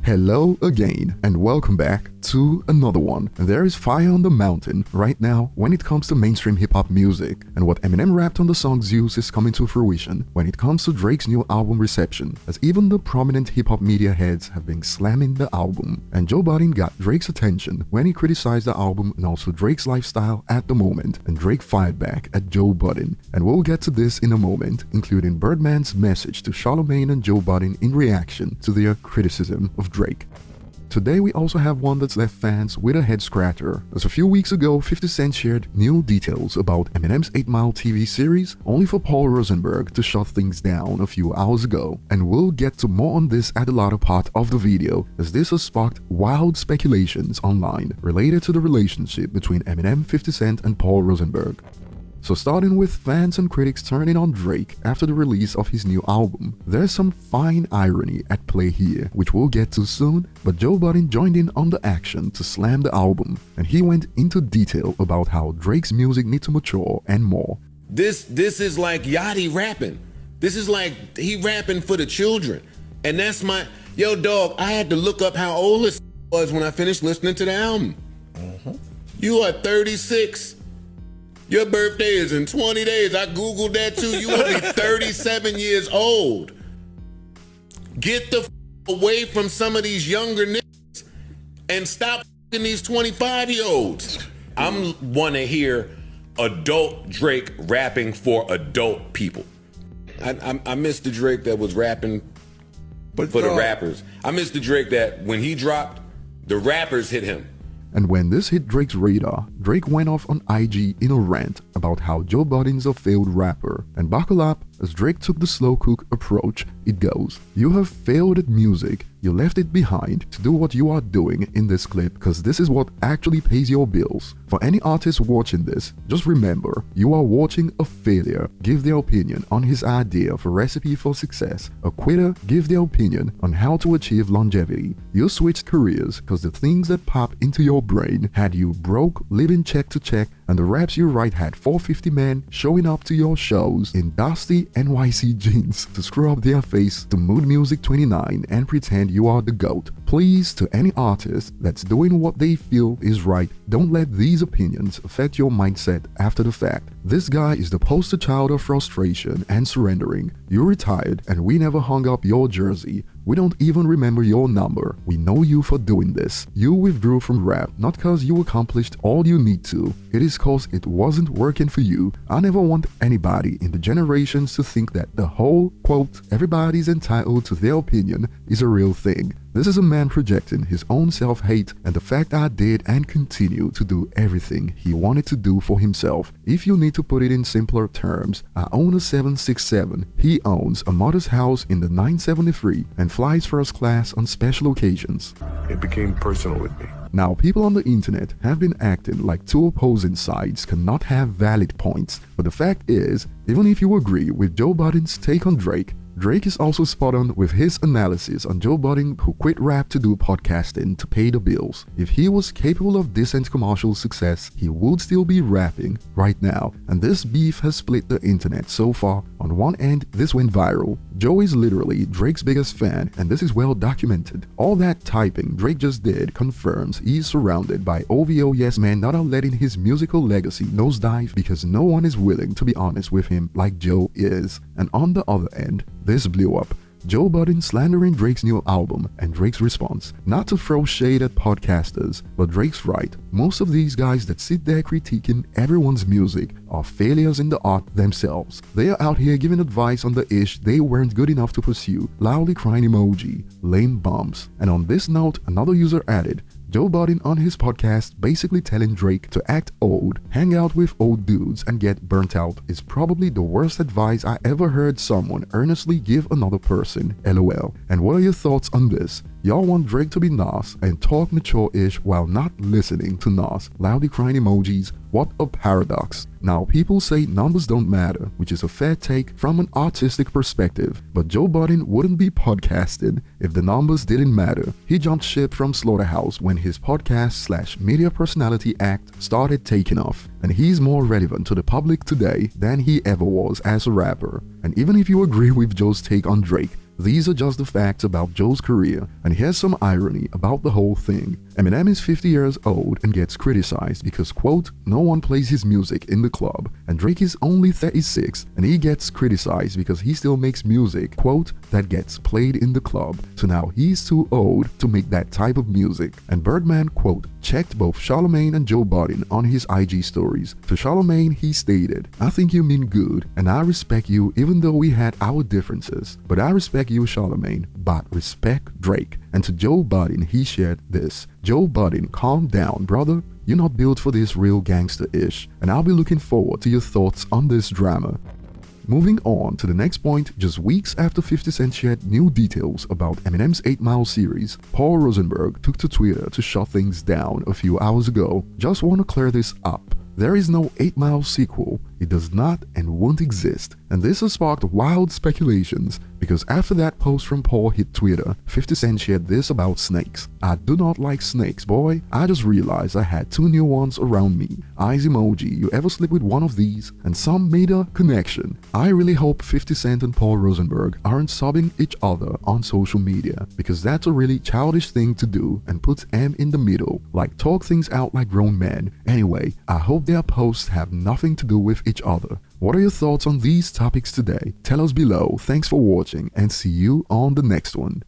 Hello again, and welcome back to another one. There is fire on the mountain right now when it comes to mainstream hip-hop music, and what Eminem rapped on the song Zeus is coming to fruition when it comes to Drake's new album reception, as even the prominent hip-hop media heads have been slamming the album. And Joe Budden got Drake's attention when he criticized the album and also Drake's lifestyle at the moment, and Drake fired back at Joe Budden. And we'll get to this in a moment, including Birdman's message to Charlemagne and Joe Budden in reaction to their criticism of Drake. Today we also have one that's left fans with a head scratcher, as a few weeks ago 50 Cent shared new details about Eminem's 8 Mile TV series, only for Paul Rosenberg to shut things down a few hours ago. And we'll get to more on this at the latter part of the video, as this has sparked wild speculations online related to the relationship between Eminem, 50 Cent and Paul Rosenberg. So starting with fans and critics turning on Drake after the release of his new album, there's some fine irony at play here, which we'll get to soon, but Joe Budden joined in on the action to slam the album, and he went into detail about how Drake's music needs to mature and more. This is like Yachty rapping. This is like he rapping for the children. And that's my, yo dog, I had to look up how old this was when I finished listening to the album. You are 36. Your birthday is in 20 days. I Googled that too. You will be 37 years old. Get the away from some of these younger niggas and stop these 25-year-olds. I'm want to hear adult Drake rapping for adult people. I miss the Drake that was rapping for the rappers. I miss the Drake that when he dropped, the rappers hit him. And when this hit Drake's radar, Drake went off on IG in a rant about how Joe Budden's a failed rapper. And buckle up, as Drake took the slow cook approach, it goes, "You have failed at music, you left it behind to do what you are doing in this clip because this is what actually pays your bills. For any artist watching this, just remember, you are watching a failure give their opinion on his idea for recipe for success. A quitter give their opinion on how to achieve longevity. You switched careers because the things that pop into your brain had you broke, living check to check, and the raps you write had 450 men showing up to your shows in dusty NYC jeans to screw up their face to Mood Music 29 and pretend you are the GOAT. Please, to any artist that's doing what they feel is right, don't let these opinions affect your mindset after the fact. This guy is the poster child of frustration and surrendering. You retired and we never hung up your jersey. We don't even remember your number. We know you for doing this. You withdrew from rap, not cause you accomplished all you need to. It is cause it wasn't working for you. I never want anybody in the generations to think that the whole, quote, everybody's entitled to their opinion is a real thing. This is a man projecting his own self-hate and the fact I did and continue to do everything he wanted to do for himself. If you need to put it in simpler terms, I own a 767. He owns a mother's house in the 973 and flies first class on special occasions. It became personal with me. Now, people on the internet have been acting like two opposing sides cannot have valid points, but the fact is, even if you agree with Joe Budden's take on Drake, Drake is also spot on with his analysis on Joe Budden, who quit rap to do podcasting to pay the bills. If he was capable of decent commercial success, he would still be rapping right now. And this beef has split the internet so far. On one end, this went viral. Joe is literally Drake's biggest fan, and this is well documented. All that typing Drake just did confirms he's surrounded by OVO yes men that are letting his musical legacy nosedive because no one is willing to be honest with him like Joe is. And on the other end, this blew up. Joe Budden slandering Drake's new album and Drake's response. Not to throw shade at podcasters, but Drake's right. Most of these guys that sit there critiquing everyone's music are failures in the art themselves. They are out here giving advice on the ish they weren't good enough to pursue. Loudly crying emoji. Lame bums. And on this note, another user added, Joe Budden on his podcast basically telling Drake to act old, hang out with old dudes and get burnt out is probably the worst advice I ever heard someone earnestly give another person, LOL. And what are your thoughts on this? Y'all want Drake to be Nas and talk mature-ish while not listening to Nas. Loudly crying emojis. What a paradox. Now, people say numbers don't matter, which is a fair take from an artistic perspective, but Joe Budden wouldn't be podcasting if the numbers didn't matter. He jumped ship from Slaughterhouse when his podcast/media personality act started taking off, and he's more relevant to the public today than he ever was as a rapper. And even if you agree with Joe's take on Drake, These are just the facts about Joe's career, and here's some irony about the whole thing. Eminem is 50 years old and gets criticized because, quote, no one plays his music in the club, and Drake is only 36 and he gets criticized because he still makes music, quote, that gets played in the club, so now he's too old to make that type of music. And Birdman, quote, checked both Charlemagne and Joe Budden on his IG stories. To Charlemagne, he stated, I think you mean good, and I respect you even though we had our differences, but I respect you, Charlemagne, but respect Drake. And to Joe Budden, he shared this, Joe Budden, calm down, brother. You're not built for this real gangster-ish, and I'll be looking forward to your thoughts on this drama. Moving on to the next point, just weeks after 50 Cent shared new details about Eminem's 8 Mile series, Paul Rosenberg took to Twitter to shut things down a few hours ago. Just want to clear this up. There is no 8 Mile sequel. It does not and won't exist. And this has sparked wild speculations because after that post from Paul hit Twitter, 50 Cent shared this about snakes. I do not like snakes, boy. I just realized I had 2 new ones around me. Eyes emoji, you ever sleep with one of these? And some made a connection. I really hope 50 Cent and Paul Rosenberg aren't sobbing each other on social media because that's a really childish thing to do and puts M in the middle. Like talk things out like grown men. Anyway, I hope their posts have nothing to do with each other. What are your thoughts on these topics today? Tell us below. Thanks for watching and see you on the next one.